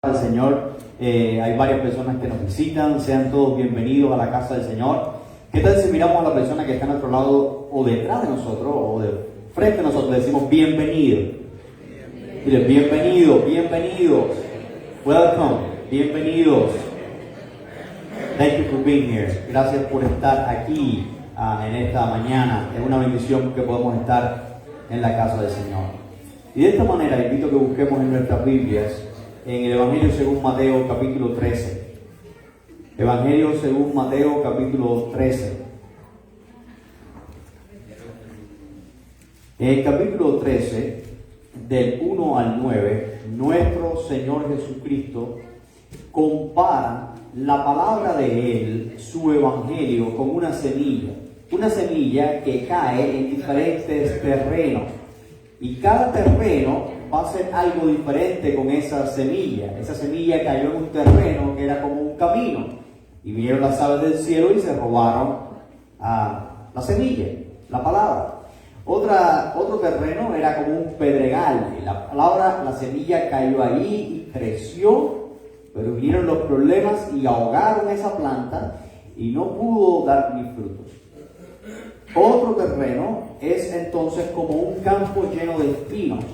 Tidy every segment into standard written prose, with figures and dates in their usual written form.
Del Señor. Hay varias personas que nos visitan. Sean todos bienvenidos a la casa del Señor. ¿Qué tal si miramos a la persona que está a nuestro lado o detrás de nosotros o de frente a nosotros? Le decimos bienvenido. Dile bienvenido, bienvenidos. Welcome, bienvenidos. Thank you for being here. Gracias por estar aquí en esta mañana. Es una bendición que podemos estar en la casa del Señor. Y de esta manera invito a que busquemos en nuestras Biblias en el Evangelio según Mateo capítulo 13. Evangelio según Mateo capítulo 13. En el capítulo 13, del 1 al 9, nuestro Señor Jesucristo compara la palabra de Él, su Evangelio, con una semilla que cae en diferentes terrenos. Y cada terreno va a ser algo diferente con esa semilla. Esa semilla cayó en un terreno que era como un camino. Y vinieron las aves del cielo y se robaron la semilla, la palabra. Otro terreno era como un pedregal. Y la semilla cayó ahí y creció, pero vinieron los problemas y ahogaron esa planta y no pudo dar ni frutos. Otro terreno es entonces como un campo lleno de espinos.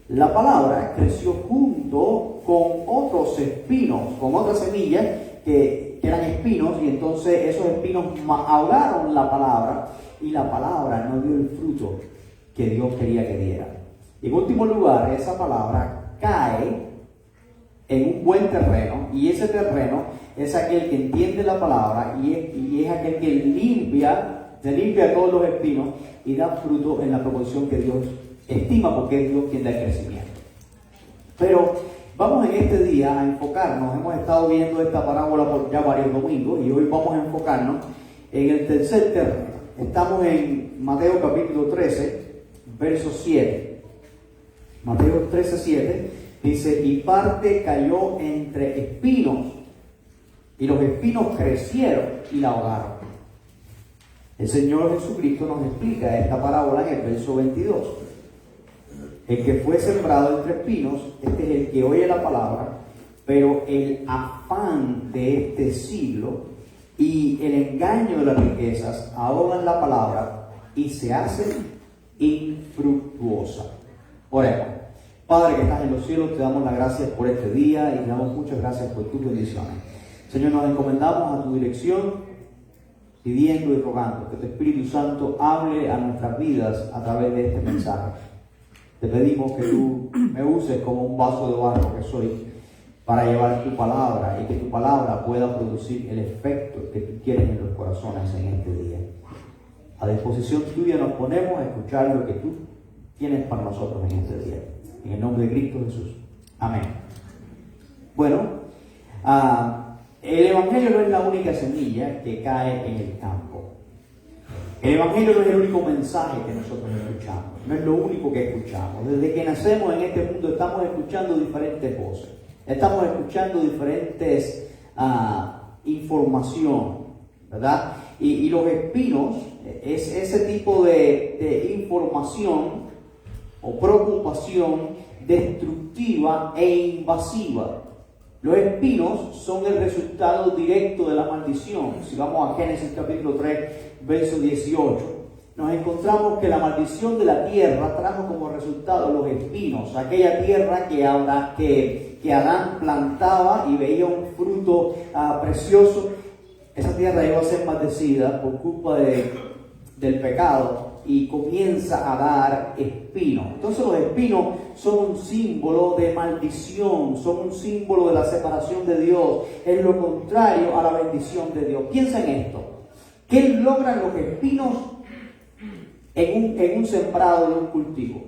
La palabra creció junto con otros espinos, con otras semillas que eran espinos, y entonces esos espinos ahogaron la palabra y la palabra no dio el fruto que Dios quería que diera. Y en último lugar, esa palabra cae en un buen terreno, y ese terreno es aquel que entiende la palabra y es aquel que se limpia todos los espinos y da fruto en la proporción que Dios estima, porque es Dios quien da el crecimiento. Pero vamos en este día a enfocarnos. Hemos estado viendo esta parábola por ya varios domingos y hoy vamos a enfocarnos en el tercer terreno. Estamos en Mateo capítulo 13, verso 7. Mateo 13, 7 dice: y parte cayó entre espinos, y los espinos crecieron y la ahogaron. El Señor Jesucristo nos explica esta parábola en el verso 22. El que fue sembrado entre espinos, este es el que oye la palabra, pero el afán de este siglo y el engaño de las riquezas ahogan la palabra y se hace infructuosa. Oremos. Padre que estás en los cielos, te damos las gracias por este día y te damos muchas gracias por tus bendiciones. Señor, nos encomendamos a tu dirección, pidiendo y rogando que tu Espíritu Santo hable a nuestras vidas a través de este mensaje. Te pedimos que tú me uses como un vaso de barro que soy para llevar tu palabra y que tu palabra pueda producir el efecto que tú quieres en los corazones en este día. A disposición tuya nos ponemos a escuchar lo que tú tienes para nosotros en este día. En el nombre de Cristo Jesús. Amén. Bueno, el Evangelio no es la única semilla que cae en el campo. El Evangelio no es el único mensaje que nosotros escuchamos. No es lo único que escuchamos. Desde que nacemos en este mundo estamos escuchando diferentes voces. Estamos escuchando diferentes información, ¿verdad? Y los espinos es ese tipo de información o preocupación destructiva e invasiva. Los espinos son el resultado directo de la maldición. Si vamos a Génesis capítulo 3, verso 18, nos encontramos que la maldición de la tierra trajo como resultado los espinos. Aquella tierra que Adán plantaba y veía un fruto precioso, esa tierra iba a ser maldecida por culpa del pecado y comienza a dar espinos. Entonces los espinos son un símbolo de maldición, son un símbolo de la separación de Dios, es lo contrario a la bendición de Dios. Piensa en esto. ¿Qué logran los espinos en un sembrado de un cultivo?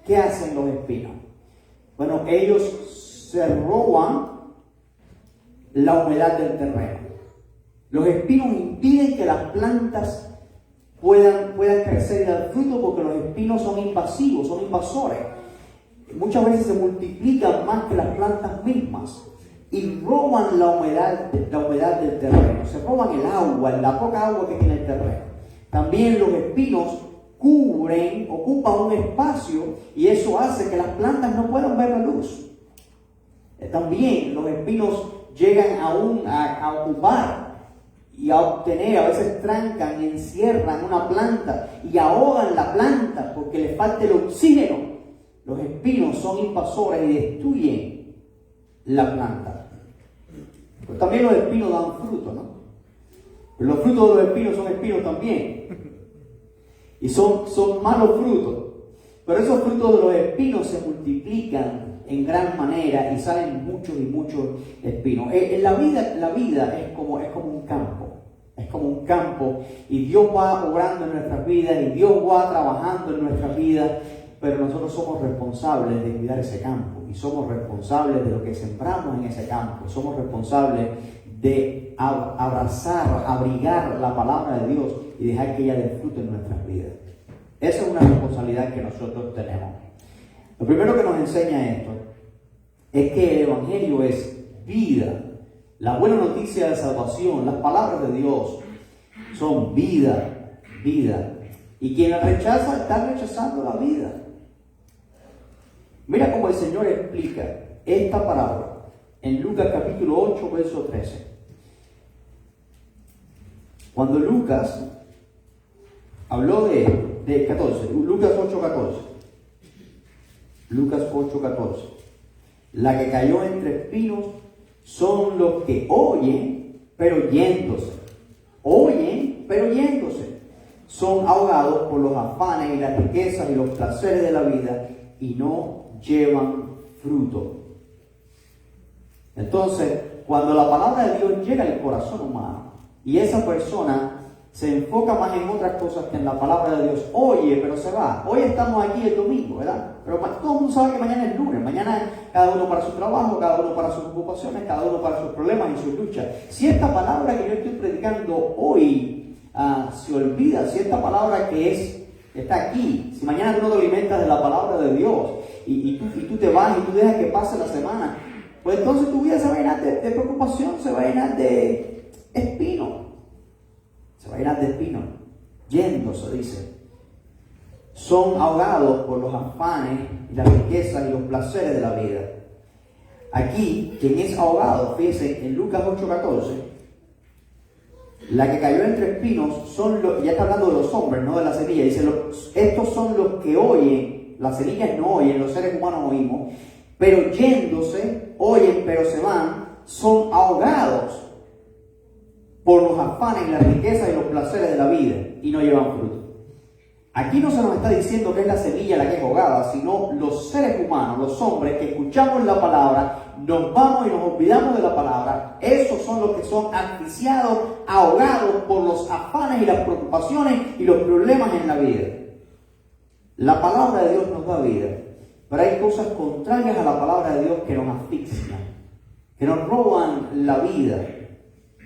¿Qué hacen los espinos? Bueno, ellos se roban la humedad del terreno. Los espinos impiden que las plantas puedan crecer y dar fruto, porque los espinos son invasivos, son invasores. Muchas veces se multiplican más que las plantas mismas y roban la humedad del terreno. Se roban el agua, la poca agua que tiene el terreno. También los espinos ocupan un espacio, y eso hace que las plantas no puedan ver la luz. También los espinos llegan aún a ocupar y a obtener, a veces trancan, encierran una planta y ahogan la planta porque les falta el oxígeno. Los espinos son invasores y destruyen la planta. Pero también los espinos dan fruto, ¿no? Pero los frutos de los espinos son espinos también. Y son malos frutos. Pero esos frutos de los espinos se multiplican en gran manera y salen muchos y muchos espinos. La vida es como un campo. Es como un campo y Dios va obrando en nuestras vidas y Dios va trabajando en nuestras vidas, pero nosotros somos responsables de cuidar ese campo y somos responsables de lo que sembramos en ese campo. Somos responsables de abrazar, abrigar la palabra de Dios y dejar que ella dé fruto en nuestras vidas. Esa es una responsabilidad que nosotros tenemos. Lo primero que nos enseña esto es que el Evangelio es vida. La buena noticia de salvación, las palabras de Dios son vida, vida. Y quien la rechaza está rechazando la vida. Mira cómo el Señor explica esta palabra en Lucas capítulo 8, verso 13. Cuando Lucas habló de 14, Lucas 8, 14. Lucas 8, 14. La que cayó entre espinos son los que oyen, pero yéndose. Oyen, pero yéndose. Son ahogados por los afanes y las riquezas y los placeres de la vida y no llevan fruto. Entonces, cuando la palabra de Dios llega al corazón humano y esa persona se enfoca más en otras cosas que en la palabra de Dios, oye, pero se va. Hoy estamos aquí el domingo, ¿verdad? Pero todo el mundo sabe que mañana es lunes. Mañana cada uno para su trabajo, cada uno para sus ocupaciones, cada uno para sus problemas y sus luchas. Si esta palabra que yo estoy predicando hoy se olvida, si esta palabra que está aquí, si mañana tú no te alimentas de la palabra de Dios y tú te vas y tú dejas que pase la semana, pues entonces tu vida se va a llenar de preocupación, se va a llenar de espino. Se va a llenar de espinos, yéndose, dice. Son ahogados por los afanes, las riquezas y los placeres de la vida. Aquí, quien es ahogado, fíjense, en Lucas 8:14, la que cayó entre espinos son los, ya está hablando de los hombres, no de la semilla, dice, estos son los que oyen, las semillas no oyen, los seres humanos oímos, pero yéndose, oyen, pero se van, son ahogados por los afanes, las riquezas y los placeres de la vida y no llevan fruto. Aquí no se nos está diciendo que es la semilla la que es ahogada, sino los seres humanos, los hombres que escuchamos la palabra, nos vamos y nos olvidamos de la palabra. Esos son los que son asfixiados, ahogados por los afanes y las preocupaciones y los problemas en la vida. La palabra de Dios nos da vida, pero hay cosas contrarias a la palabra de Dios que nos asfixian, que nos roban la vida,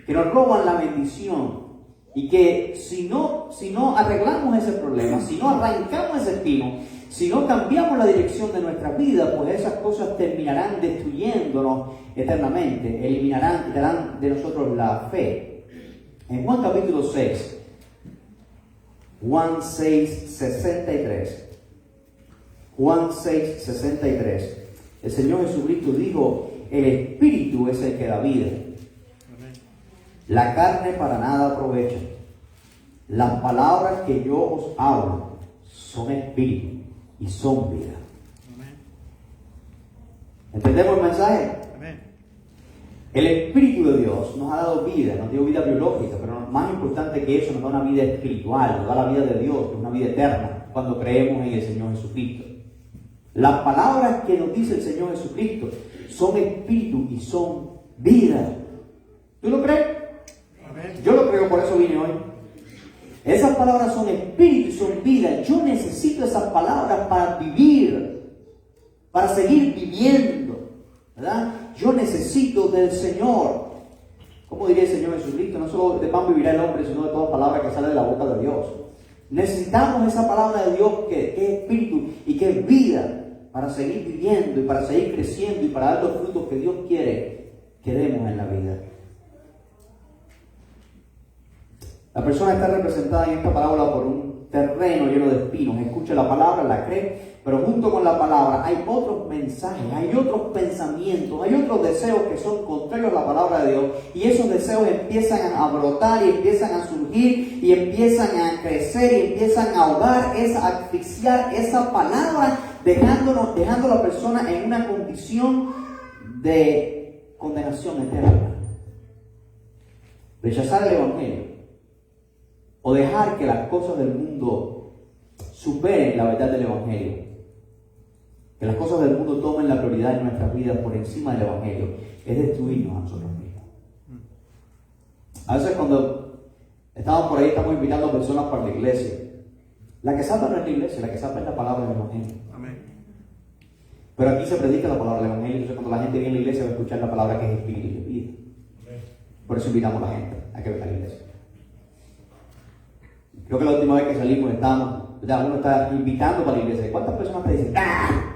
que nos roban la bendición, y que si no arreglamos ese problema, si no arrancamos ese espino, si no cambiamos la dirección de nuestra vida, pues esas cosas terminarán destruyéndonos eternamente, quitarán de nosotros la fe. En Juan capítulo 6, Juan 6, 63, Juan 6, 63, el Señor Jesucristo dijo, el Espíritu es el que da vida. La carne para nada aprovecha. Las palabras que yo os hablo son espíritu y son vida. Amén. ¿Entendemos el mensaje? Amén. El Espíritu de Dios nos ha dado vida, nos dio vida biológica, pero más importante que eso, nos da una vida espiritual, nos da la vida de Dios, una vida eterna, cuando creemos en el Señor Jesucristo. Las palabras que nos dice el Señor Jesucristo son espíritu y son vida. ¿Tú lo crees? Yo lo creo, por eso vine hoy. Esas palabras son espíritu y son vida. Yo necesito esas palabras para vivir, para seguir viviendo, ¿verdad? Yo necesito del Señor. ¿Cómo diría el Señor Jesucristo? No solo de pan vivirá el hombre, sino de toda palabra que sale de la boca de Dios. Necesitamos esa palabra de Dios que es espíritu y que es vida para seguir viviendo y para seguir creciendo y para dar los frutos que Dios quiere que demos en la vida. La persona está representada en esta parábola por un terreno lleno de espinos. Escucha la palabra, la cree, pero junto con la palabra hay otros mensajes, hay otros pensamientos, hay otros deseos que son contrarios a la palabra de Dios, y esos deseos empiezan a brotar y empiezan a surgir y empiezan a crecer y empiezan a ahogar, a asfixiar esa palabra, dejando a la persona en una condición de condenación eterna. Rechazar el Evangelio o dejar que las cosas del mundo superen la verdad del Evangelio, que las cosas del mundo tomen la prioridad en nuestras vidas por encima del Evangelio, es destruirnos a nosotros mismos. A veces cuando estamos por ahí, estamos invitando a personas para la iglesia. La que salva no es la iglesia, la que salva es la palabra del Evangelio. Amén. Pero aquí se predica la palabra del Evangelio, entonces cuando la gente viene a la iglesia va a escuchar la palabra que es espíritu y vida. Por eso invitamos a la gente a que venga a la iglesia. Creo que la última vez que salimos estábamos, ¿verdad? Uno está invitando para la iglesia. ¿Cuántas personas te dicen? ¡Ah!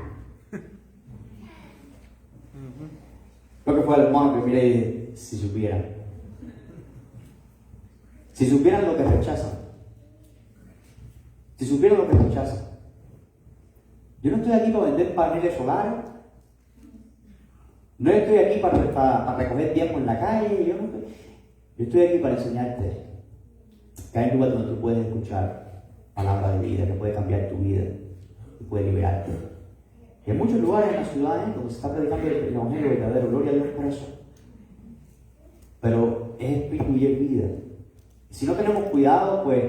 Creo que fue el hermano que miré y dije, si supieran. Si supieran lo que rechazan. Si supieran lo que rechazan. Yo no estoy aquí para vender paneles solares. No estoy aquí para recoger tiempo en la calle. Yo estoy aquí para enseñarte que hay un lugar donde tú puedes escuchar palabra de vida, que puede cambiar tu vida y puede liberarte. Y hay muchos lugares en la ciudad donde se está predicando el Evangelio verdadero, gloria a Dios por eso. Pero es espíritu y es vida. Y si no tenemos cuidado, pues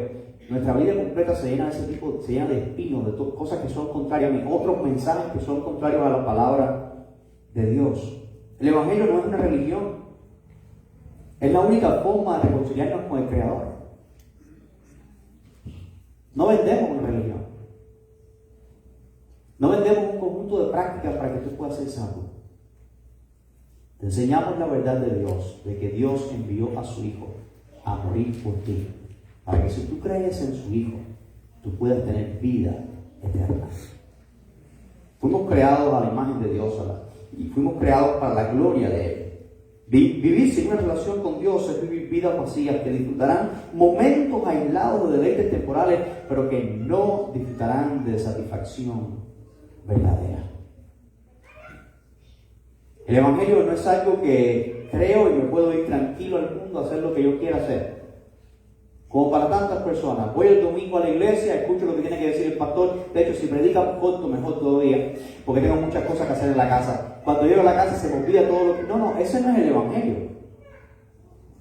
nuestra vida completa se llena de ese tipo, se llena de espinos, de cosas que son contrarias, otros mensajes que son contrarios a la palabra de Dios. El Evangelio no es una religión. Es la única forma de reconciliarnos con el Creador. No vendemos una religión. No vendemos un conjunto de prácticas para que tú puedas ser salvo. Te enseñamos la verdad de Dios, de que Dios envió a su Hijo a morir por ti, para que si tú crees en su Hijo, tú puedas tener vida eterna. Fuimos creados a la imagen de Dios y fuimos creados para la gloria de Él. Vivir sin una relación con Dios es vivir vidas vacías que disfrutarán momentos aislados de deleites temporales, pero que no disfrutarán de satisfacción verdadera. El Evangelio no es algo que creo y me puedo ir tranquilo al mundo a hacer lo que yo quiera hacer. Como para tantas personas, voy el domingo a la iglesia, escucho lo que tiene que decir el pastor. De hecho, si predica corto, mejor todavía, porque tengo muchas cosas que hacer en la casa. Cuando llego a la casa se me olvida todo lo que... No, ese no es el Evangelio.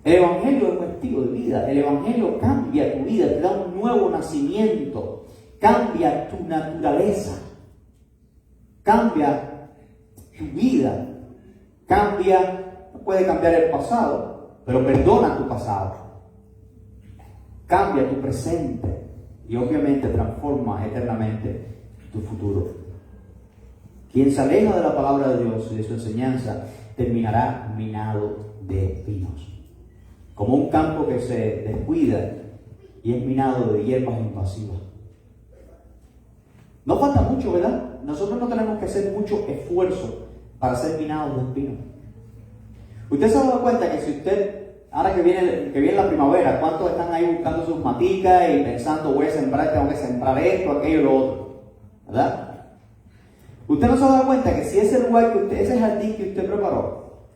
El Evangelio es un estilo de vida. El Evangelio cambia tu vida, te da un nuevo nacimiento, cambia tu naturaleza, cambia tu vida, no puede cambiar el pasado, pero perdona tu pasado. Cambia tu presente y obviamente transforma eternamente tu futuro. Quien se aleja de la palabra de Dios y de su enseñanza terminará minado de espinos, como un campo que se descuida y es minado de hierbas invasivas. No falta mucho, ¿verdad? Nosotros no tenemos que hacer mucho esfuerzo para ser minados de espinos. Usted se ha dado cuenta que si usted, ahora que viene la primavera, ¿cuántos están ahí buscando sus maticas y pensando, voy a sembrar, tengo que sembrar esto, aquello y lo otro? ¿Verdad? Usted no se ha dado cuenta que si ese lugar ese jardín que usted preparó,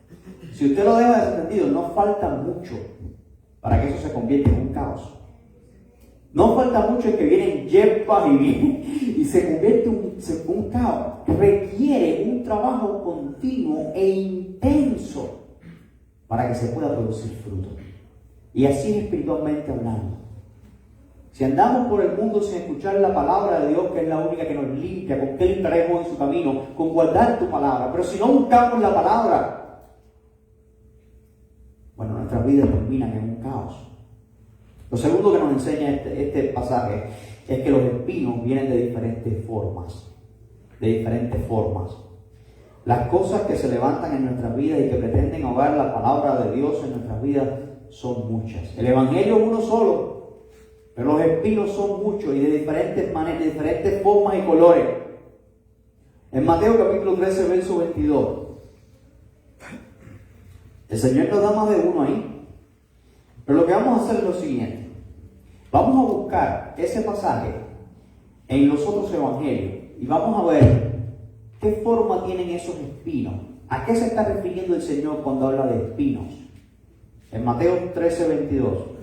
si usted lo deja desatendido, no falta mucho para que eso se convierta en un caos. No falta mucho en que vienen hierbas y se convierte en un caos. Requiere un trabajo continuo e intenso para que se pueda producir fruto. Y así es espiritualmente hablando. Si andamos por el mundo sin escuchar la palabra de Dios, que es la única que nos limpia, ¿con qué limpiaremos en su camino? Con guardar tu palabra. Pero si no buscamos la palabra, bueno, nuestras vidas terminan en un caos. Lo segundo que nos enseña este pasaje es que los espinos vienen de diferentes formas. Las cosas que se levantan en nuestras vidas y que pretenden ahogar la palabra de Dios en nuestras vidas son muchas. El Evangelio es uno solo, pero los espinos son muchos y de diferentes maneras, de diferentes formas y colores. En Mateo capítulo 13, verso 22, el Señor nos da más de uno ahí. Pero lo que vamos a hacer es lo siguiente. Vamos a buscar ese pasaje en los otros evangelios y vamos a ver qué forma tienen esos espinos. ¿A qué se está refiriendo el Señor cuando habla de espinos? En Mateo 13:22.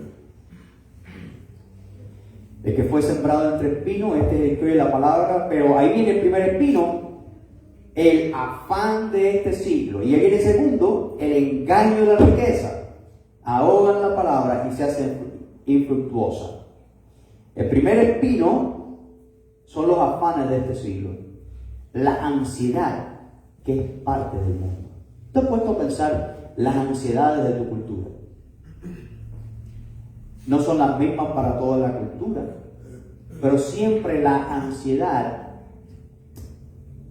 El que fue sembrado entre espinos, este es el que oye la palabra, pero ahí viene el primer espino, el afán de este siglo. Y ahí viene el segundo, el engaño de la riqueza. Ahogan la palabra y se hace infructuosa. El primer espino son los afanes de este siglo. La ansiedad, que es parte del mundo. ¿Te has puesto a pensar las ansiedades de tu cultura? No son las mismas para toda la cultura, pero siempre la ansiedad,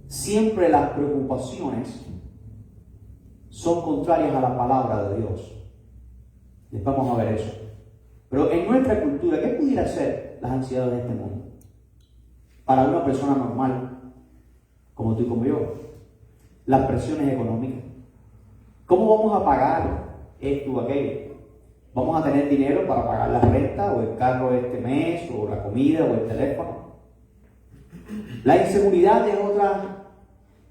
siempre las preocupaciones son contrarias a la palabra de Dios. Después vamos a ver eso. Pero en nuestra cultura, ¿qué pudiera ser las ansiedades de este mundo? Para una persona normal, como tú y como yo, las presiones económicas. ¿Cómo vamos a pagar esto o aquello? ¿Vamos a tener dinero para pagar la renta o el carro este mes o la comida o el teléfono? La inseguridad es otra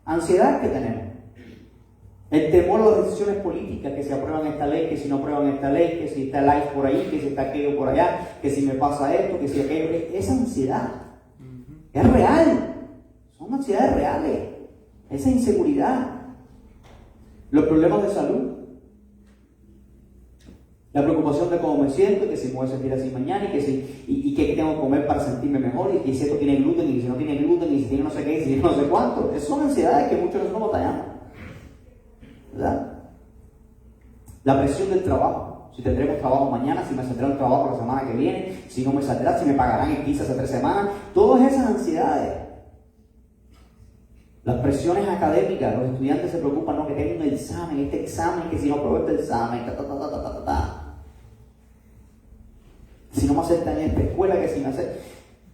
ansiedad que tenemos. El temor a las decisiones políticas, que si aprueban esta ley, que si no aprueban esta ley, que si está el ICE por ahí, que si está aquello por allá, que si me pasa esto, que si aquello. Esa ansiedad es real. Son ansiedades reales. Esa inseguridad. Los problemas de salud. La preocupación de cómo me siento, que si me voy a sentir así mañana, y qué tengo que comer para sentirme mejor, y si esto tiene gluten, y si no tiene gluten, y si tiene no sé qué, y si no sé cuánto. Esas son ansiedades que muchos de nosotros batallamos. ¿Verdad? La presión del trabajo. Si tendremos trabajo mañana, si me saldrá un trabajo la semana que viene, si no me saldrá, si me pagarán en 15 hace 3 semanas. Todas esas ansiedades. Las presiones académicas. Los estudiantes se preocupan, no, que tengo un examen, este examen, que si no pruebo este examen, si no me aceptan en esta escuela, que si me aceptan.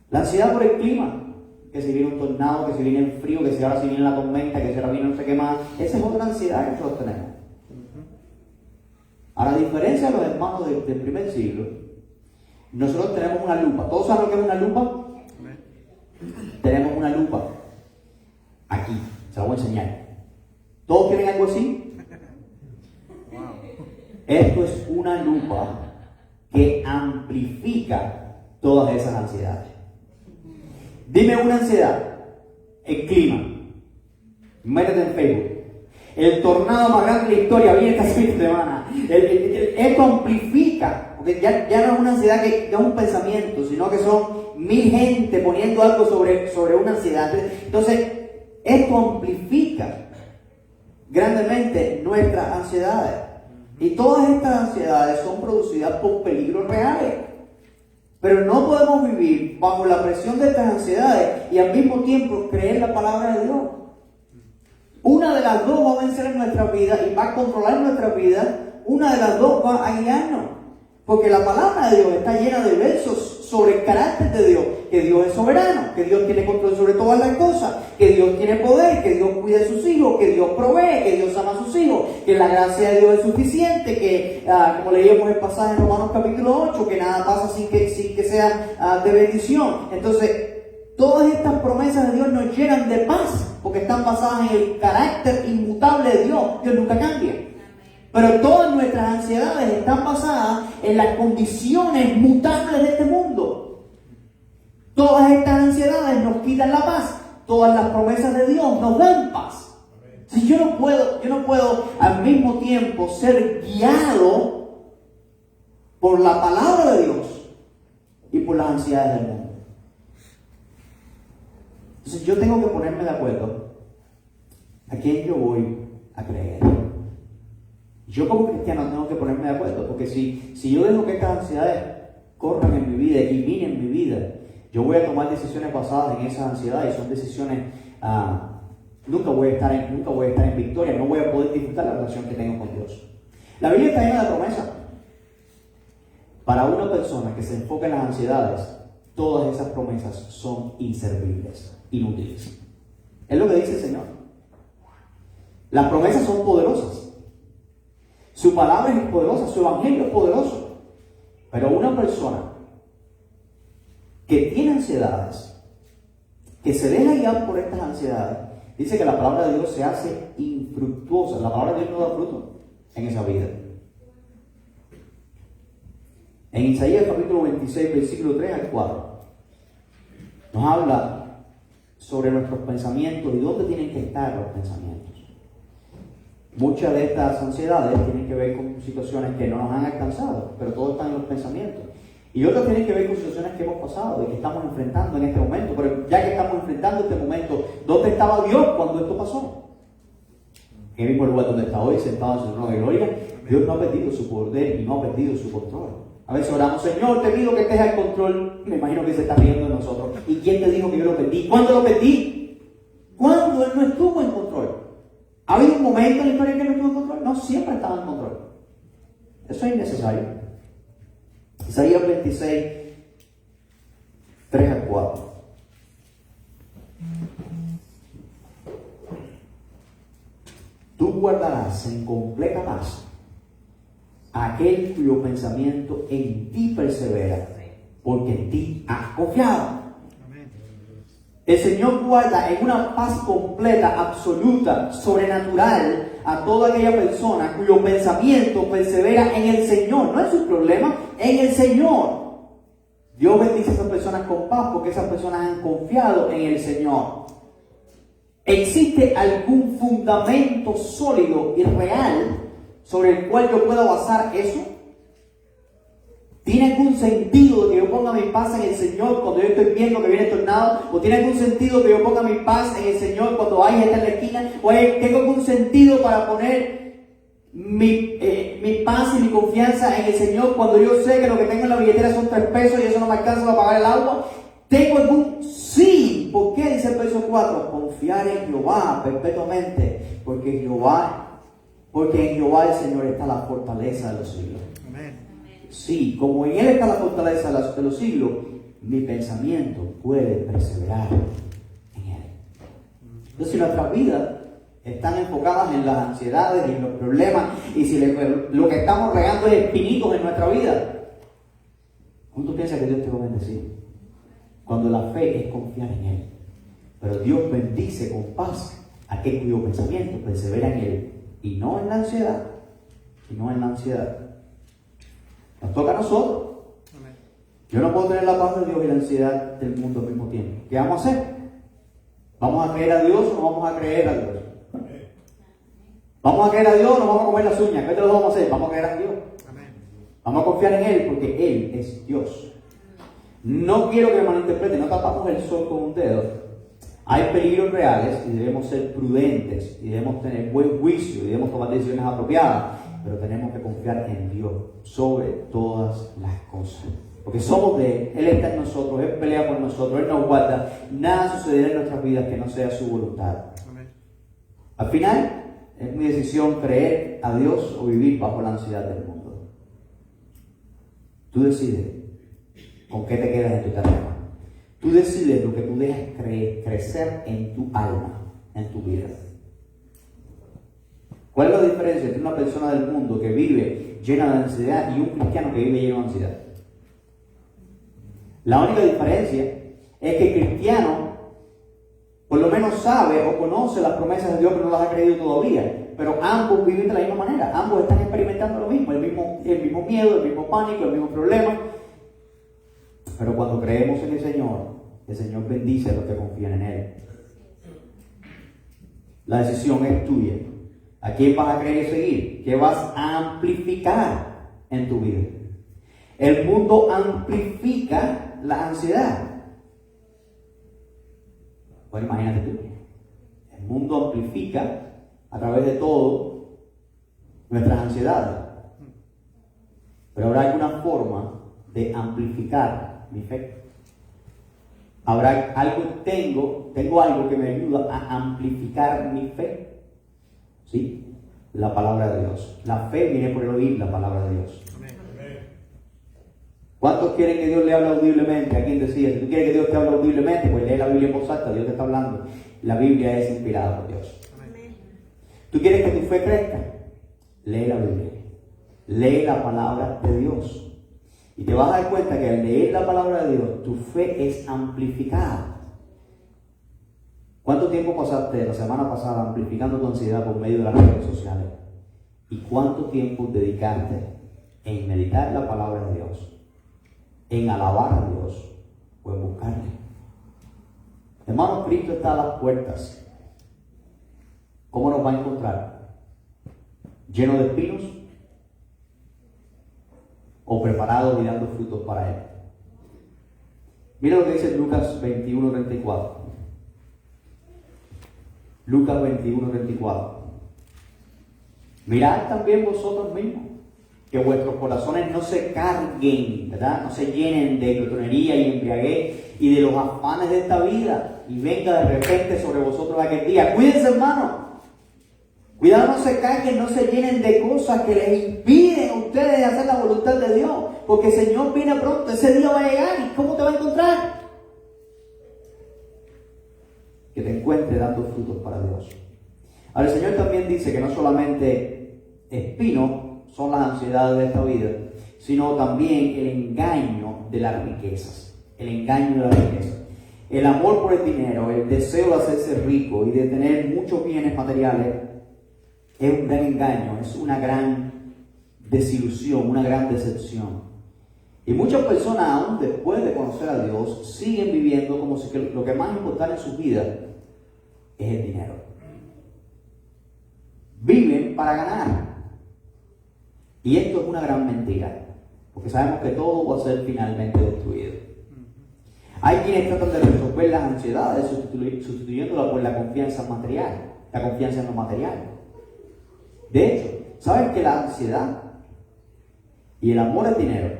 La ansiedad por el clima. Que si viene un tornado, que si viene el frío, que si ahora si viene la tormenta, que si ahora viene no sé qué más. Esa es otra ansiedad que nosotros tenemos. Ahora, a diferencia de los hermanos del primer siglo, nosotros tenemos una lupa. ¿Todos saben lo que es una lupa? Tenemos una lupa. Aquí, se la voy a enseñar. ¿Todos tienen algo así? Esto es una lupa que amplifica todas esas ansiedades. Dime una ansiedad. El clima. Métete en Facebook. El tornado más grande de la historia viene esta semana. Esto amplifica. Porque ya no es una ansiedad que es un pensamiento, sino que son 1000 gente poniendo algo sobre una ansiedad. Entonces, esto amplifica grandemente nuestras ansiedades. Y todas estas ansiedades son producidas por peligros reales. Pero no podemos vivir bajo la presión de estas ansiedades y al mismo tiempo creer la palabra de Dios. Una de las dos va a vencer en nuestra vida y va a controlar nuestra vida. Una de las dos va a guiarnos. Porque la palabra de Dios está llena de versos sobre el carácter de Dios. Que Dios es soberano, que Dios tiene control sobre todas las cosas, que Dios tiene poder, que Dios cuida a sus hijos, que Dios provee, que Dios ama a sus hijos, que la gracia de Dios es suficiente, que como leíamos el pasaje en Romanos capítulo 8, que nada pasa sin que sea de bendición. Entonces, todas estas promesas de Dios nos llenan de paz, porque están basadas en el carácter inmutable de Dios. Dios nunca cambia. Pero todas nuestras ansiedades están basadas en las condiciones mutables de este mundo. Todas estas ansiedades nos quitan la paz. Todas las promesas de Dios nos dan paz. Si yo no puedo al mismo tiempo ser guiado por la palabra de Dios y por las ansiedades del mundo. Entonces yo tengo que ponerme de acuerdo a quién yo voy a creer. Yo como cristiano tengo que ponerme de acuerdo, porque si yo dejo que estas ansiedades corran en mi vida y minen mi vida, yo voy a tomar decisiones basadas en esas ansiedades, y son decisiones, nunca voy a estar en victoria, no voy a poder disfrutar la relación que tengo con Dios. La Biblia está llena de promesas. Para una persona que se enfoca en las ansiedades, todas esas promesas son inservibles, inútiles. Es lo que dice el Señor. Las promesas son poderosas. Su palabra es poderosa, su evangelio es poderoso. Pero una persona que tiene ansiedades, que se deja guiar por estas ansiedades, dice que la palabra de Dios se hace infructuosa. La palabra de Dios no da fruto en esa vida. En Isaías capítulo 26, versículo 3 al 4, nos habla sobre nuestros pensamientos y dónde tienen que estar los pensamientos. Muchas de estas ansiedades tienen que ver con situaciones que no nos han alcanzado, pero todo está en los pensamientos. Y otras tienen que ver con situaciones que hemos pasado y que estamos enfrentando en este momento. Pero ya que estamos enfrentando este momento, ¿dónde estaba Dios cuando esto pasó? En el mismo lugar donde está hoy, sentado en su trono de gloria. Dios no ha perdido su poder y no ha perdido su control. A veces oramos, Señor, te pido que estés al control. Me imagino que se está riendo de nosotros. ¿Y quién te dijo que yo lo perdí? ¿Cuándo lo perdí? Cuando Él no estuvo en control. ¿Ha habido un momento en la historia que no estuvo en control? No, siempre estaba en control. Eso es innecesario. Isaías 26, 3 al 4. Tú guardarás en completa paz a aquel cuyo pensamiento en ti persevera, porque en ti has confiado. El Señor guarda en una paz completa, absoluta, sobrenatural a toda aquella persona cuyo pensamiento persevera en el Señor, no en sus problemas, en el Señor. Dios bendice a esas personas con paz porque esas personas han confiado en el Señor. ¿Existe algún fundamento sólido y real sobre el cual yo pueda basar eso? ¿Tiene algún sentido que yo ponga mi paz en el Señor cuando yo estoy viendo que viene el tornado? ¿O tiene algún sentido que yo ponga mi paz en el Señor cuando hay gente en la esquina? ¿O tengo algún sentido para poner mi paz y mi confianza en el Señor cuando yo sé que lo que tengo en la billetera son 3 pesos y eso no me alcanza para pagar el agua? ¿Tengo algún sí? ¿Por qué? Dice el verso 4, confiar en Jehová perpetuamente, porque en Jehová el Señor está la fortaleza de los siglos. Sí, como en Él está la fortaleza de los siglos, mi pensamiento puede perseverar en Él. Entonces, si nuestras vidas están enfocadas en las ansiedades y en los problemas, y si lo que estamos regando es espinitos en nuestra vida, ¿cómo tú piensas que Dios te va a bendecir? Cuando la fe es confiar en Él. Pero Dios bendice con paz a aquel cuyo pensamiento persevera en Él, y no en la ansiedad, y no en la ansiedad. Nos toca a nosotros. Yo no puedo tener la paz de Dios y la ansiedad del mundo al mismo tiempo. ¿Qué vamos a hacer? ¿Vamos a creer a Dios o no vamos a creer a Dios? ¿Vamos a creer a Dios o nos vamos a comer las uñas? ¿Qué te lo vamos a hacer? Vamos a creer a Dios. Vamos a confiar en Él porque Él es Dios. No quiero que me malinterpreten, no tapamos el sol con un dedo. Hay peligros reales y debemos ser prudentes y debemos tener buen juicio y debemos tomar decisiones apropiadas. Pero tenemos que confiar en Dios sobre todas las cosas. Porque somos de Él. Él está en nosotros, Él pelea por nosotros, Él nos guarda. Nada sucederá en nuestras vidas que no sea su voluntad. Amén. Al final, es mi decisión creer a Dios o vivir bajo la ansiedad del mundo. Tú decides con qué te quedas en tu terreno. Tú decides lo que tú dejas crecer en tu alma, en tu vida. ¿Cuál es la diferencia entre una persona del mundo que vive llena de ansiedad y un cristiano que vive lleno de ansiedad? La única diferencia es que el cristiano por lo menos sabe o conoce las promesas de Dios, pero no las ha creído todavía. Pero ambos viven de la misma manera, ambos están experimentando lo mismo, el mismo miedo, el mismo pánico, el mismo problema. Pero cuando creemos en el Señor bendice a los que confían en Él. La decisión es tuya. ¿A quién vas a creer y seguir? ¿Qué vas a amplificar en tu vida? El mundo amplifica la ansiedad. Pues imagínate tú. El mundo amplifica a través de todo nuestras ansiedades. Pero habrá alguna forma de amplificar mi fe. Habrá algo, tengo algo que me ayuda a amplificar mi fe. ¿Sí? La palabra de Dios. La fe viene por el oír la palabra de Dios. Amén. ¿Cuántos quieren que Dios le hable audiblemente? ¿A quién decía? Si tú quieres que Dios te hable audiblemente, pues lee la Biblia en voz alta, Dios te está hablando. La Biblia es inspirada por Dios. Amén. ¿Tú quieres que tu fe crezca? Lee la Biblia. Lee la palabra de Dios. Y te vas a dar cuenta que al leer la palabra de Dios, tu fe es amplificada. ¿Cuánto tiempo pasaste la semana pasada amplificando tu ansiedad por medio de las redes sociales? ¿Y cuánto tiempo dedicaste en meditar la palabra de Dios, en alabar a Dios o en buscarle? Hermano, Cristo está a las puertas. ¿Cómo nos va a encontrar? ¿Lleno de espinos? ¿O preparado y dando frutos para Él? Mira lo que dice Lucas 21:34. Lucas 21:34. Mirad también vosotros mismos, que vuestros corazones no se carguen, ¿verdad? No se llenen de glotonería y embriaguez y de los afanes de esta vida, y venga de repente sobre vosotros aquel día. Cuídense, hermano. Cuidado, no se carguen, no se llenen de cosas que les impiden a ustedes hacer la voluntad de Dios, porque el Señor viene pronto, ese día va a llegar. ¿Y cómo te va a encontrar? Que te encuentre dando frutos para Dios. Ahora, el Señor también dice que no solamente espinos son las ansiedades de esta vida, sino también el engaño de las riquezas. El engaño de las riquezas. El amor por el dinero, el deseo de hacerse rico y de tener muchos bienes materiales es un gran engaño, es una gran desilusión, una gran decepción. Y muchas personas, aún después de conocer a Dios, siguen viviendo como si lo que más importa en su vida es el dinero. Viven para ganar. Y esto es una gran mentira, porque sabemos que todo va a ser finalmente destruido. Hay quienes tratan de resolver las ansiedades sustituyéndola por la confianza material, la confianza en lo material. De hecho, ¿sabes que la ansiedad y el amor al dinero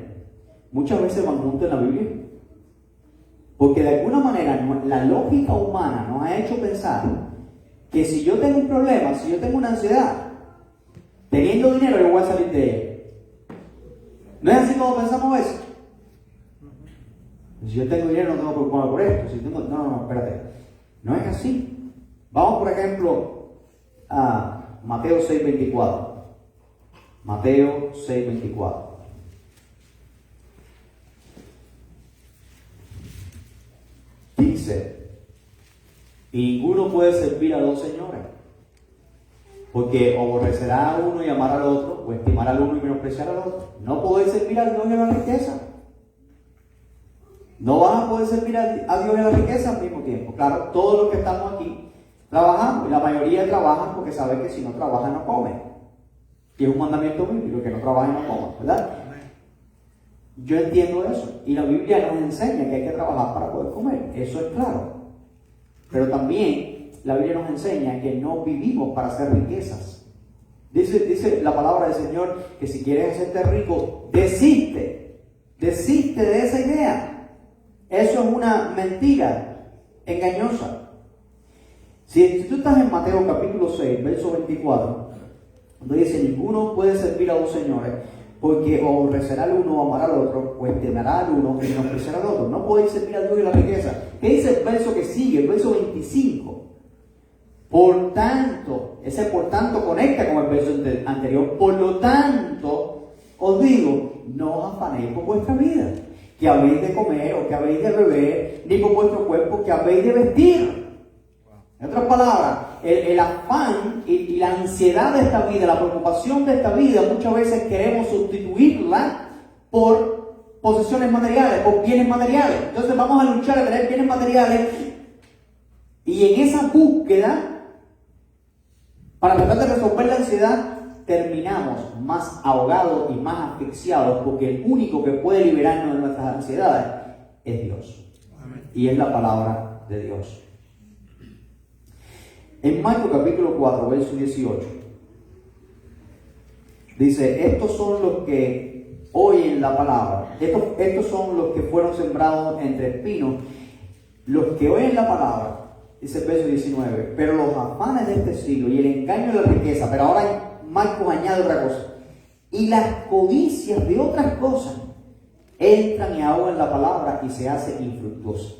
muchas veces van juntos en la Biblia? Porque de alguna manera la lógica humana nos ha hecho pensar que si yo tengo un problema, si yo tengo una ansiedad, teniendo dinero yo voy a salir de ella. ¿No es así como pensamos eso? Si yo tengo dinero no tengo que preocuparme por esto. No, espérate. No es así. Vamos, por ejemplo, a Mateo 6:24. Mateo 6:24. Dice, y ninguno puede servir a dos señores, porque aborrecerá a uno y amar al otro, o estimar al uno y menospreciar al otro. No podéis servir a Dios y a la riqueza. No vas a poder servir a Dios y a la riqueza al mismo tiempo. Claro, todos los que estamos aquí trabajamos, y la mayoría trabajan porque saben que si no trabajan no comen. Y es un mandamiento bíblico, que no trabajen no coman, ¿verdad? Yo entiendo eso, y la Biblia nos enseña que hay que trabajar para poder comer, eso es claro. Pero también la Biblia nos enseña que no vivimos para hacer riquezas. Dice la palabra del Señor que si quieres hacerte rico, desiste de esa idea. Eso es una mentira engañosa. Si tú estás en Mateo capítulo 6, verso 24, donde dice, ninguno puede servir a dos señores, porque o aborrecerá al uno o amará al otro, o temerá al uno y menospreciará al otro. No podéis servir a Dios y a la riqueza. ¿Qué dice el verso que sigue? El verso 25. Por tanto, ese por tanto conecta con el verso anterior. Por lo tanto, os digo, no os afanéis por vuestra vida, que habéis de comer o que habéis de beber, ni por vuestro cuerpo que habéis de vestir. En otras palabras, el afán y la ansiedad de esta vida, la preocupación de esta vida, muchas veces queremos sustituirla por posesiones materiales, por bienes materiales. Entonces vamos a luchar a tener bienes materiales, y en esa búsqueda, para tratar de resolver la ansiedad, terminamos más ahogados y más asfixiados, porque el único que puede liberarnos de nuestras ansiedades es Dios. Amén. Y es la palabra de Dios. En Marcos capítulo 4, verso 18, dice, estos son los que oyen la palabra, estos son los que fueron sembrados entre espinos, los que oyen la palabra, dice el verso 19, pero los afanes de este siglo y el engaño de la riqueza, pero ahora Marcos añade otra cosa, y las codicias de otras cosas entran y ahogan la palabra y se hace infructuosa.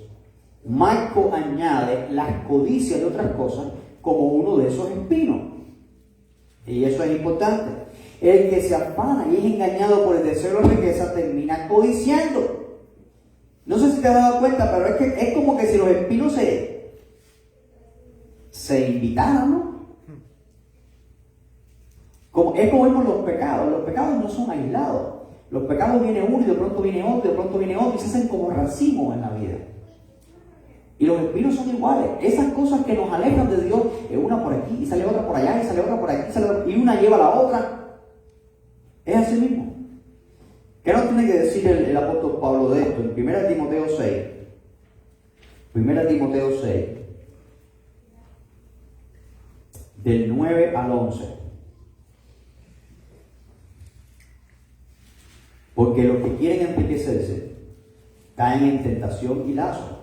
Marcos añade las codicias de otras cosas como uno de esos espinos. Y eso es importante. El que se afana y es engañado por el deseo de la riqueza termina codiciando. No sé si te has dado cuenta, pero es que es como que si los espinos se invitaran, ¿no? Es como vemos los pecados. Los pecados no son aislados. Los pecados viene uno y de pronto viene otro, de pronto viene otro, y se hacen como racimos en la vida. Y los espinos son iguales. Esas cosas que nos alejan de Dios, una por aquí, y sale otra por allá, y sale otra por aquí, y una lleva a la otra. Es así mismo. ¿Qué nos tiene que decir el apóstol Pablo de esto? En 1 Timoteo 6. 1 Timoteo 6. Del 9 al 11. Porque los que quieren enriquecerse caen en tentación y lazo,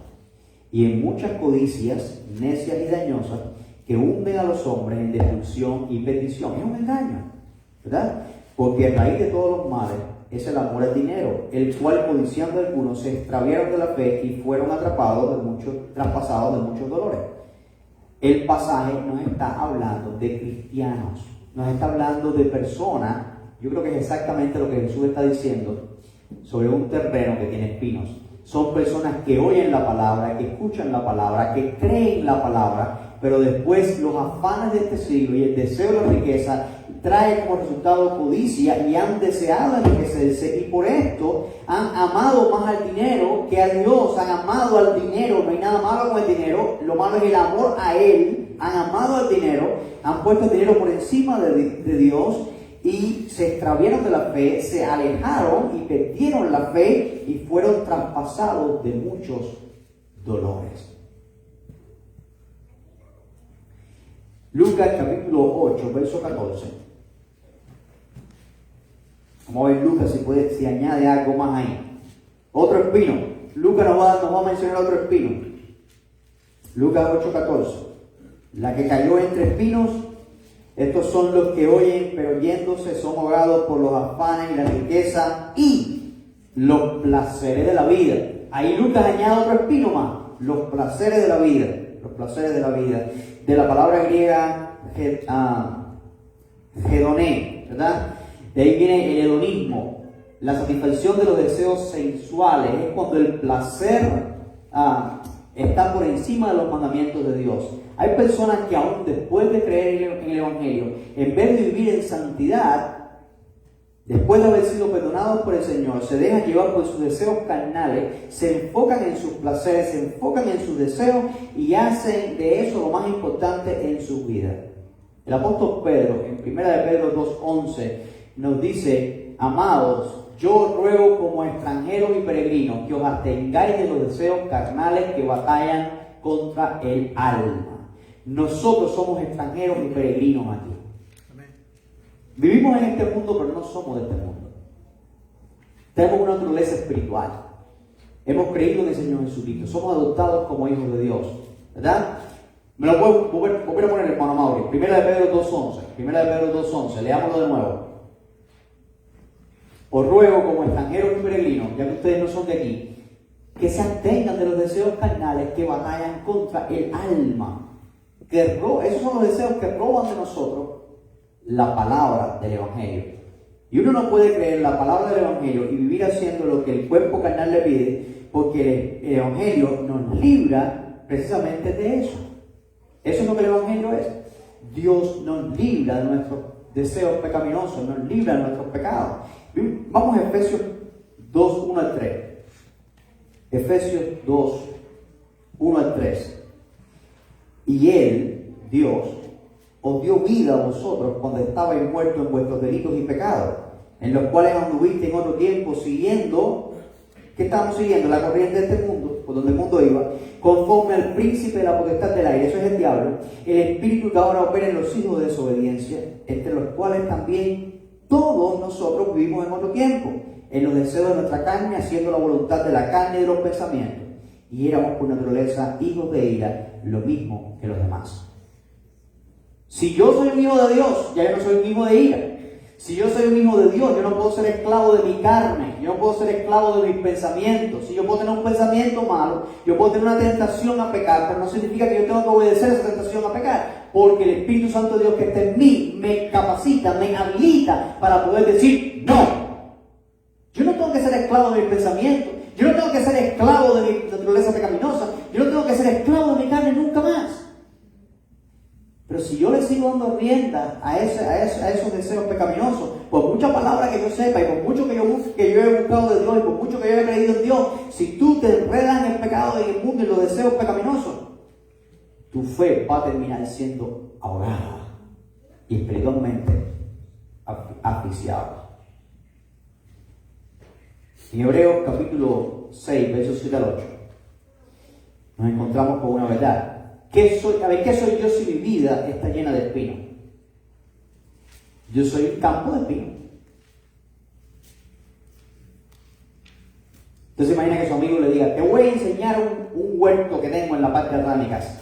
y en muchas codicias necias y dañosas que hunden a los hombres en destrucción y perdición. Es un engaño, ¿verdad? Porque a raíz de todos los males es el amor al dinero, el cual codiciando algunos se extraviaron de la fe y fueron traspasados de muchos dolores. El pasaje nos está hablando de cristianos, nos está hablando de personas. Yo creo que es exactamente lo que Jesús está diciendo sobre un terreno que tiene espinos. Son personas que oyen la palabra, que escuchan la palabra, que creen la palabra, pero después los afanes de este siglo y el deseo de la riqueza trae como resultado codicia y han deseado enriquecerse, y por esto han amado más al dinero que a Dios. Han amado al dinero. No hay nada malo con el dinero, lo malo es el amor a Él. Han amado al dinero, han puesto el dinero por encima de Dios, y se extraviaron de la fe, se alejaron y perdieron la fe y fueron traspasados de muchos dolores. Lucas capítulo 8, verso 14. Vamos a ver Lucas si añade algo más ahí. Otro espino. Lucas nos va a mencionar otro espino. Lucas 8, 14. La que cayó entre espinos. Estos son los que oyen, pero yéndose son ahogados por los afanes y la riqueza y los placeres de la vida. Ahí Lucas añade otro espino más. Los placeres de la vida. Los placeres de la vida. De la palabra griega hedoné, ¿verdad? De ahí viene el hedonismo. La satisfacción de los deseos sensuales. Es cuando el placer está por encima de los mandamientos de Dios. Hay personas que aún después de creer en el Evangelio, en vez de vivir en santidad, después de haber sido perdonados por el Señor, se dejan llevar por sus deseos carnales, se enfocan en sus placeres, se enfocan en sus deseos y hacen de eso lo más importante en su vida. El apóstol Pedro, en 1 Pedro 2:11, nos dice: amados, yo ruego como extranjeros y peregrinos que os abstengáis de los deseos carnales que batallan contra el alma. Nosotros somos extranjeros y peregrinos aquí. Amén. Vivimos en este mundo, pero no somos de este mundo. Tenemos una naturaleza espiritual. Hemos creído en el Señor Jesucristo. Somos adoptados como hijos de Dios, ¿verdad? Me lo puedo volver a poner, hermano Mauri. 1 Pedro 2:11. 1 Pedro 2:11. Leámoslo de nuevo. Os ruego como extranjeros y peregrinos, ya que ustedes no son de aquí, que se abstengan de los deseos carnales que batallan contra el alma. Esos son los deseos que roban de nosotros la palabra del Evangelio. Y uno no puede creer la palabra del Evangelio y vivir haciendo lo que el cuerpo carnal le pide, porque el Evangelio nos libra precisamente de eso. Eso es lo que el Evangelio es. Dios nos libra de nuestros deseos pecaminosos, nos libra de nuestros pecados. Vamos a Efesios 2, 1 al 3. Efesios 2, 1 al 3. Y Él, Dios, os dio vida a vosotros cuando estabais muertos en vuestros delitos y pecados, en los cuales anduviste en otro tiempo siguiendo, ¿qué estamos siguiendo? La corriente de este mundo, por donde el mundo iba, conforme al príncipe de la potestad del aire, eso es el diablo, el espíritu que ahora opera en los hijos de desobediencia, entre los cuales también todos nosotros vivimos en otro tiempo, en los deseos de nuestra carne, haciendo la voluntad de la carne y de los pensamientos, y éramos por naturaleza hijos de ira, lo mismo que los demás. Si yo soy un hijo de Dios, ya yo no soy un hijo de ira. Si yo soy un hijo de Dios, yo no puedo ser esclavo de mi carne, yo no puedo ser esclavo de mis pensamientos. Si yo puedo tener un pensamiento malo, yo puedo tener una tentación a pecar, pero no significa que yo tengo que obedecer a esa tentación a pecar, porque el Espíritu Santo de Dios que está en mí me capacita, me habilita para poder decir no. Yo no tengo que ser esclavo de mis pensamientos, yo no tengo que ser esclavo de mi naturaleza pecaminosa, yo no tengo que ser esclavo de mi carne nunca más. Pero si yo le sigo dando rienda a esos deseos pecaminosos, por mucha palabra que yo sepa y por mucho que yo he buscado de Dios y por mucho que yo he creído en Dios, si tú te enredas en el pecado y en el mundo y los deseos pecaminosos, tu fe va a terminar siendo ahogada y espiritualmente asfixiada. En Hebreos capítulo 6, versos 7 al 8, nos encontramos con una verdad. ¿Qué soy yo si mi vida está llena de espinos? Yo soy un campo de espinos. Entonces imagina que su amigo le diga, te voy a enseñar un huerto que tengo en la parte de atrás de mi casa.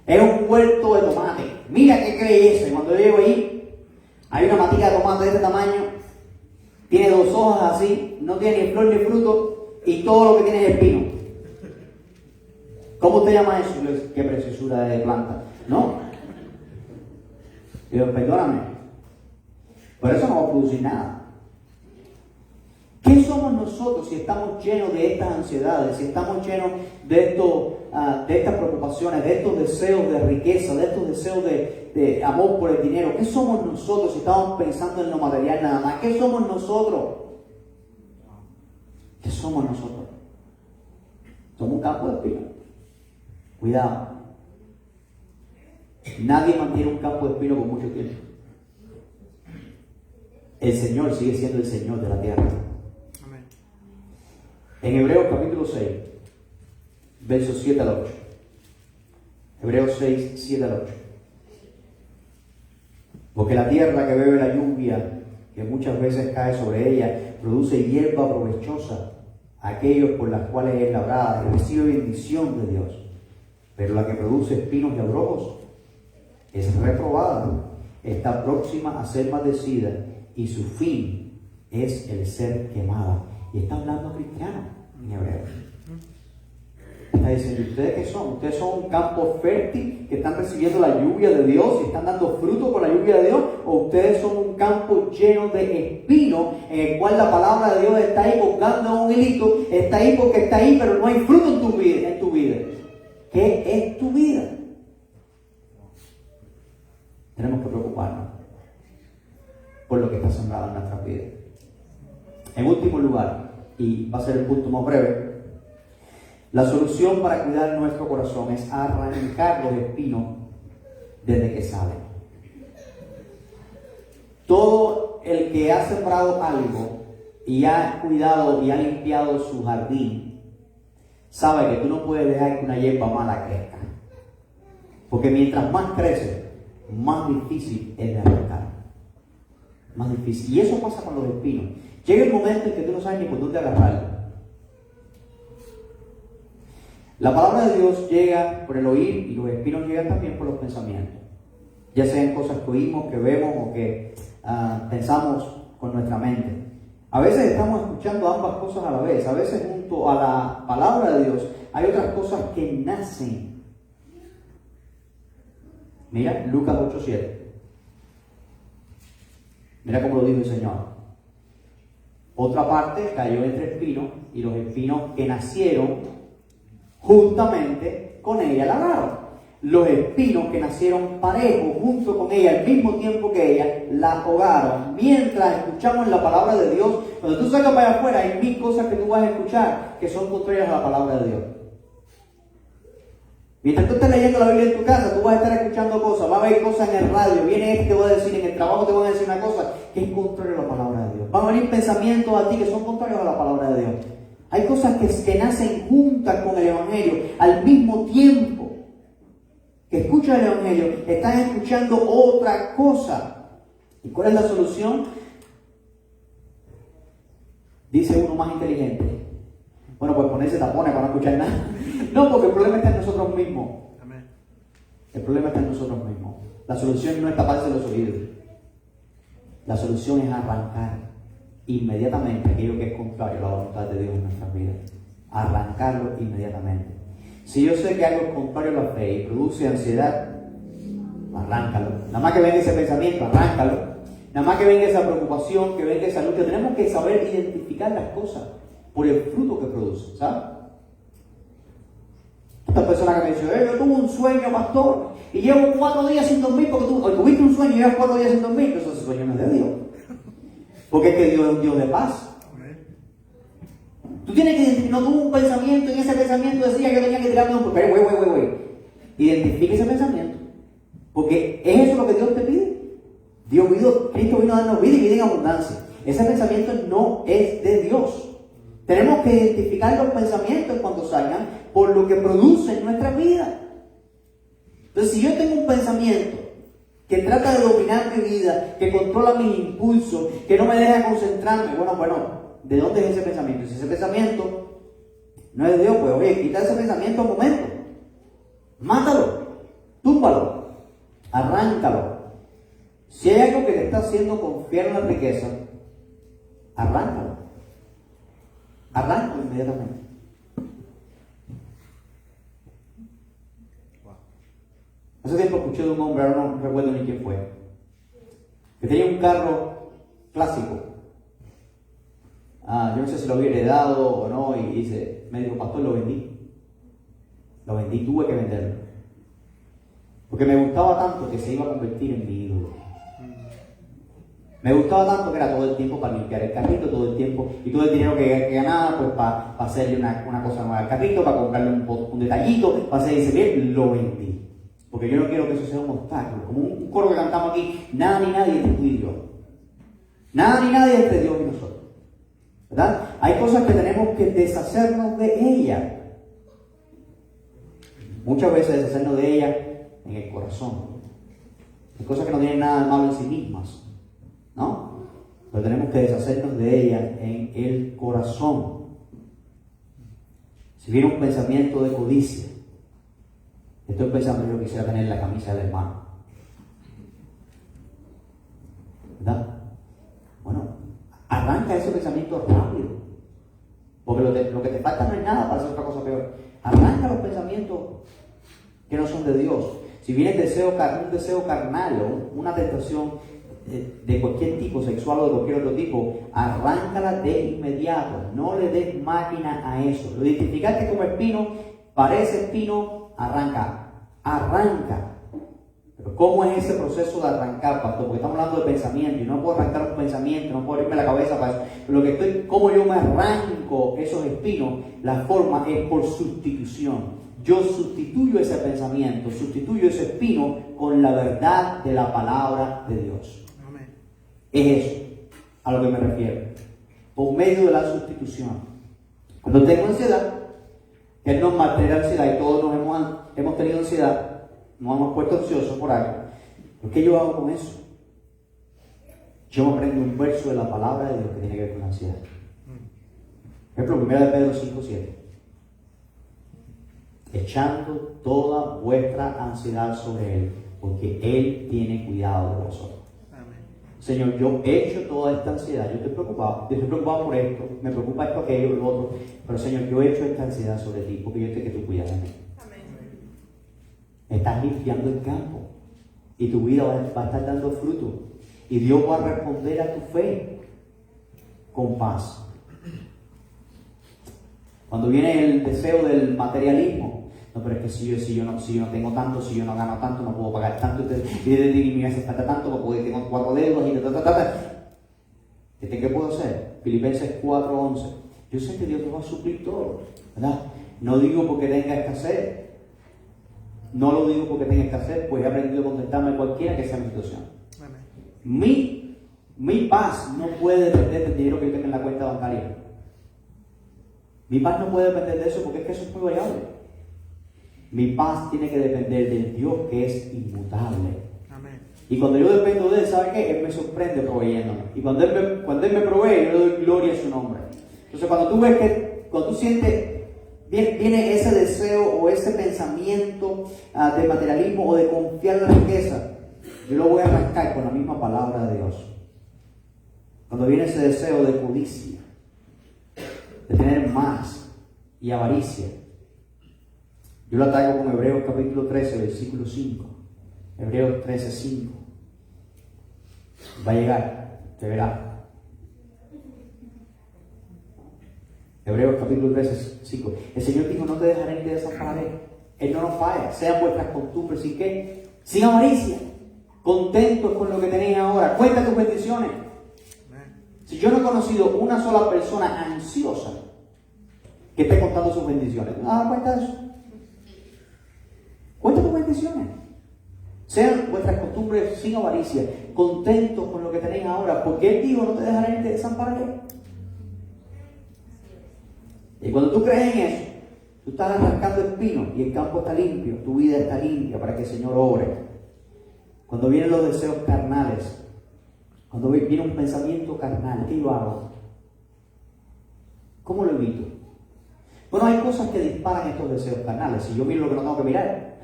Es un huerto de tomate. Mira qué belleza. Y cuando yo llego allí, hay una matica de tomate de este tamaño, tiene 2 hojas así, no tiene ni flor ni fruto, y todo lo que tiene es espino. ¿Cómo usted llama eso? Qué preciosura de planta. ¿No? Digo, perdóname. Por eso no va a producir nada. ¿Qué somos nosotros si estamos llenos de estas ansiedades, si estamos llenos de estas preocupaciones, de estos deseos de riqueza, de estos deseos de amor por el dinero? ¿Qué somos nosotros si estamos pensando en lo material nada más? ¿Qué somos nosotros? ¿Qué somos nosotros? Somos un campo de espinos. Cuidado. Nadie mantiene un campo de espino por mucho tiempo. El Señor sigue siendo el Señor de la tierra. Amén. En Hebreos capítulo 6, versos 7 al 8. Hebreos 6, 7 al 8. Porque la tierra que bebe la lluvia, que muchas veces cae sobre ella, produce hierba provechosa a aquellos por las cuales es labrada y recibe bendición de Dios. Pero la que produce espinos y abrojos es reprobada, está próxima a ser maldecida y su fin es el ser quemada. Y está hablando a cristianos en Hebreos. Está diciendo, ¿ustedes qué son? Ustedes son un campo fértil que están recibiendo la lluvia de Dios y están dando fruto por la lluvia de Dios, o ustedes son un campo lleno de espinos en el cual la palabra de Dios está ahí colgando un hilito, está ahí porque está ahí, pero no hay fruto en tu vida. ¿Qué es tu vida? Tenemos que preocuparnos por lo que está sembrado en nuestras vidas. En último lugar, y va a ser el punto más breve, la solución para cuidar nuestro corazón es arrancar los espinos desde que salen. Todo el que ha sembrado algo y ha cuidado y ha limpiado su jardín sabe que tú no puedes dejar que una hierba mala crezca. Porque mientras más crece, más difícil es de arrancar. Más difícil. Y eso pasa con los espinos. Llega el momento en que tú no sabes ni por dónde agarrarlo. La palabra de Dios llega por el oír y los espinos llegan también por los pensamientos. Ya sean cosas que oímos, que vemos o que pensamos con nuestra mente. A veces estamos escuchando ambas cosas a la vez. A veces junto a la palabra de Dios hay otras cosas que nacen. Mira, Lucas 8:7. Mira cómo lo dijo el Señor. Otra parte cayó entre espinos y los espinos que nacieron juntamente con ella la labraron. Los espinos que nacieron parejos junto con ella al mismo tiempo que ella la ahogaron. Mientras escuchamos la palabra de Dios, cuando tú salgas para afuera hay 1000 cosas que tú vas a escuchar que son contrarias a la palabra de Dios. Mientras tú estés leyendo la Biblia en tu casa, tú vas a estar escuchando cosas, va a haber cosas en el radio, viene este te va a decir, en el trabajo te van a decir una cosa que es contraria a la palabra de Dios. Van a venir pensamientos a ti que son contrarios a la palabra de Dios. Hay cosas que nacen juntas con el Evangelio al mismo tiempo. Que escuchan el Evangelio, están escuchando otra cosa. ¿Y cuál es la solución? Dice uno más inteligente. Bueno, pues ponerse tapones para no escuchar nada. No, porque el problema está en nosotros mismos. Amén. El problema está en nosotros mismos. La solución no es taparse los oídos. La solución es arrancar inmediatamente aquello que es contrario a la voluntad de Dios en nuestras vidas. Arrancarlo inmediatamente. Si yo sé que algo es contrario a la fe y produce ansiedad, arráncalo. Nada más que venga ese pensamiento, arráncalo. Nada más que venga esa preocupación, que venga esa lucha. Tenemos que saber identificar las cosas por el fruto que produce, ¿sabes? Esta persona que me dice, yo tuve un sueño, pastor, y llevo 4 días sin dormir, porque tuviste un sueño y llevas 4 días sin dormir, entonces ese sueño no es de Dios. Porque es que Dios es un Dios de paz. Tú tienes que identificar, no tuvo un pensamiento, y en ese pensamiento decía que yo tenía que tirarme un... Güey. Identifique ese pensamiento. Porque es eso lo que Dios te pide. Cristo vino a darnos vida y vida en abundancia. Ese pensamiento no es de Dios. Tenemos que identificar los pensamientos cuando salgan por lo que producen en nuestra vida. Entonces, si yo tengo un pensamiento que trata de dominar mi vida, que controla mis impulsos, que no me deja concentrarme, bueno, ¿de dónde es ese pensamiento? Si ese pensamiento no es de Dios, pues oye, quita ese pensamiento un momento. Mátalo, túmbalo, arráncalo. Si hay algo que te está haciendo confiar en la riqueza, arráncalo. Arráncalo inmediatamente. Hace tiempo escuché de un hombre, ahora no recuerdo ni quién fue, que tenía un carro clásico. Yo no sé si lo había heredado o no, y dice, me dijo, pastor, lo vendí, tuve que venderlo, porque me gustaba tanto que se iba a convertir en mi ídolo. Me gustaba tanto que era todo el tiempo para limpiar el carrito, todo el tiempo, y todo el dinero que ganaba, pues para hacerle una cosa nueva al carrito, para comprarle un detallito, para hacerle, dice, bien, lo vendí. Porque yo no quiero que eso sea un obstáculo. Como un coro que cantamos aquí, nada ni nadie entre tú y Dios. Nada ni nadie entre Dios y nosotros. ¿Verdad? Hay cosas que tenemos que deshacernos de ellas. Muchas veces deshacernos de ellas en el corazón. Hay cosas que no tienen nada de malo en sí mismas, ¿no? Pero tenemos que deshacernos de ellas en el corazón. Si viene un pensamiento de codicia, estoy pensando, yo quisiera tener la camisa del hermano, ¿verdad? Bueno, arranca ese pensamiento rápido, porque lo que te falta no es nada para hacer otra cosa peor. Arranca los pensamientos que no son de Dios. Si viene un deseo carnal o una tentación de cualquier tipo, sexual o de cualquier otro tipo, arráncala de inmediato. No le des máquina a eso. Lo identificaste como espino, parece espino, arranca. Pero ¿cómo es ese proceso de arrancar, pastor? Porque estamos hablando de pensamiento y no puedo arrancar un pensamiento, no puedo abrirme la cabeza para eso. Pero ¿cómo yo me arranco esos espinos? La forma es por sustitución. Yo sustituyo ese pensamiento, sustituyo ese espino con la verdad de la palabra de Dios. Amén. Es eso a lo que me refiero. Por medio de la sustitución. Cuando tengo ansiedad, Él nos mantiene ansiedad y todos hemos tenido ansiedad, nos hemos puesto ansiosos por algo. ¿Qué yo hago con eso? Yo me aprendo un verso de la palabra de Dios que tiene que ver con la ansiedad. Por ejemplo, 1 de Pedro 5:7. Echando toda vuestra ansiedad sobre Él, porque Él tiene cuidado de vosotros. Amén. Señor, yo echo toda esta ansiedad, yo estoy preocupado por esto, me preocupa esto, aquello, lo otro, pero Señor, yo echo esta ansiedad sobre ti, porque yo sé que tú cuidas de mí. Amén. Estás limpiando el campo, y tu vida va a estar dando fruto, y Dios va a responder a tu fe con paz. Cuando viene el deseo del materialismo, no, pero es que si yo no tengo tanto, si yo no gano tanto, no puedo pagar tanto, y me hace falta tanto, porque tengo 4 deudas y ¿qué puedo hacer? Filipenses 4:11. Yo sé que Dios me va a suplir todo, ¿verdad? No digo porque tenga escasez, pues he aprendido a contentarme en cualquiera que sea mi situación. Amén. Mi paz no puede depender del dinero que yo tenga en la cuenta bancaria. Mi paz no puede depender de eso, porque es que eso es muy variable. Mi paz tiene que depender del Dios que es inmutable. Amén. Y cuando yo dependo de Él, ¿sabe qué? Él me sorprende proveyéndome. Y cuando Él me provee, yo le doy gloria a su nombre. Entonces, cuando tú sientes, viene ese deseo o ese pensamiento de materialismo o de confiar en la riqueza, yo lo voy a arrancar con la misma palabra de Dios. cuando viene ese deseo de codicia, de tener más y avaricia, yo lo ataco con Hebreos capítulo 13, versículo 5. Hebreos 13, 5. Va a llegar, te verá. Hebreos capítulo 13, 5. El Señor dijo, no te dejaré ni te desampararé. Él no nos falla. Sean vuestras costumbres, ¿sin qué? Sin avaricia. Contentos con lo que tenéis ahora. Cuenta tus bendiciones. Si yo no he conocido una sola persona ansiosa que esté contando sus bendiciones, ¿no cuenta eso? Cuenta tus bendiciones. Sean vuestras costumbres sin avaricia, contentos con lo que tenéis ahora, porque Él dijo, no te dejaré ni te desampararé. Y cuando tú crees en eso, tú estás arrancando espinos y el campo está limpio, tu vida está limpia para que el Señor obre. Cuando vienen los deseos carnales, cuando viene un pensamiento carnal, ¿qué yo hago? ¿Cómo lo evito? Bueno, hay cosas que disparan estos deseos carnales. Si yo miro lo que no tengo que mirar,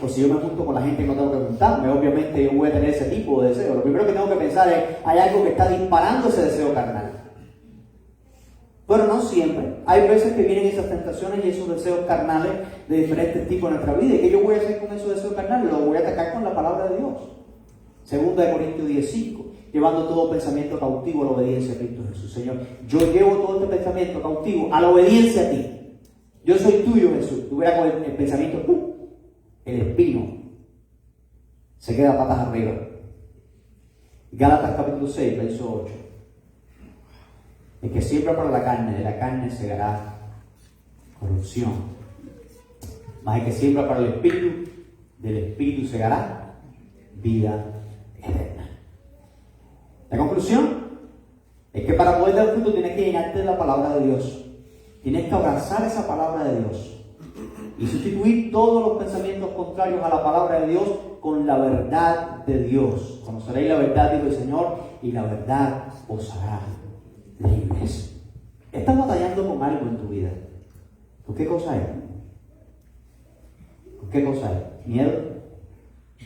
o si yo me junto con la gente que no tengo que juntarme, obviamente yo voy a tener ese tipo de deseo. Lo primero que tengo que pensar es, hay algo que está disparando ese deseo carnal. Pero no siempre. Hay veces que vienen esas tentaciones y esos deseos carnales de diferentes tipos en nuestra vida. ¿Y qué yo voy a hacer con esos deseos carnales? Los voy a atacar con la palabra de Dios. Segunda de Corintios 10:5. Llevando todo pensamiento cautivo a la obediencia a Cristo Jesús. Señor, yo llevo todo este pensamiento cautivo a la obediencia a ti. Yo soy tuyo, Jesús. Tú verás con el pensamiento, el espino se queda patas arriba. Gálatas capítulo 6, verso 8. El que siembra para la carne, de la carne segará corrupción. Mas el que siembra para el espíritu, del espíritu segará vida eterna. La conclusión es que para poder dar fruto tienes que llenarte de la palabra de Dios. Tienes que abrazar esa palabra de Dios y sustituir todos los pensamientos contrarios a la palabra de Dios con la verdad de Dios. Conoceréis la verdad, dijo el Señor, y la verdad os hará libres. Estás batallando con algo en tu vida. ¿Con qué cosa es? ¿Con qué cosa es? ¿Miedo?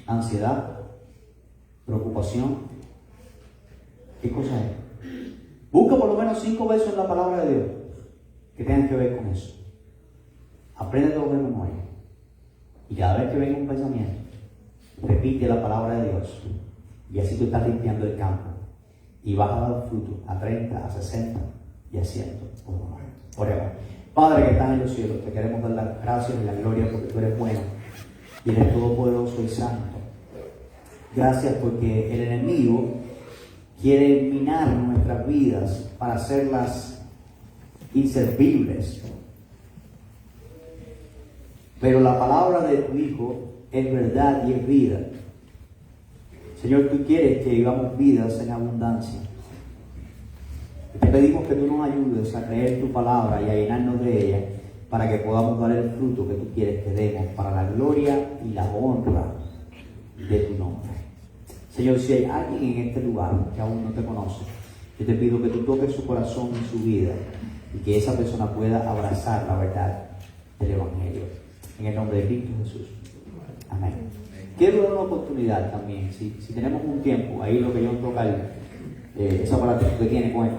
¿Ansiedad? ¿Preocupación? ¿Qué cosa es? Busca por lo menos 5 versos en la palabra de Dios que tengan que ver con eso. Aprende todo de memoria. Y cada vez que venga un pensamiento, repite la palabra de Dios. Y así tú estás limpiando el campo. Y vas a dar fruto a 30, a 60 y a 100 por uno. Oremos. Padre que estás en los cielos, te queremos dar las gracias y la gloria porque tú eres bueno y eres todopoderoso y santo. Gracias porque el enemigo quiere minar nuestras vidas para hacerlas inservibles. Pero la palabra de tu Hijo es verdad y es vida. Señor, tú quieres que vivamos vidas en abundancia. Te pedimos que tú nos ayudes a creer tu palabra y a llenarnos de ella para que podamos dar el fruto que tú quieres que demos para la gloria y la honra de tu nombre. Señor, si hay alguien en este lugar que aún no te conoce, yo te pido que tú toques su corazón y su vida y que esa persona pueda abrazar la verdad del Evangelio. En el nombre de Cristo Jesús. Amén. Quiero dar una oportunidad también, si tenemos un tiempo, ahí lo que yo toca esa palabra que tiene con esto.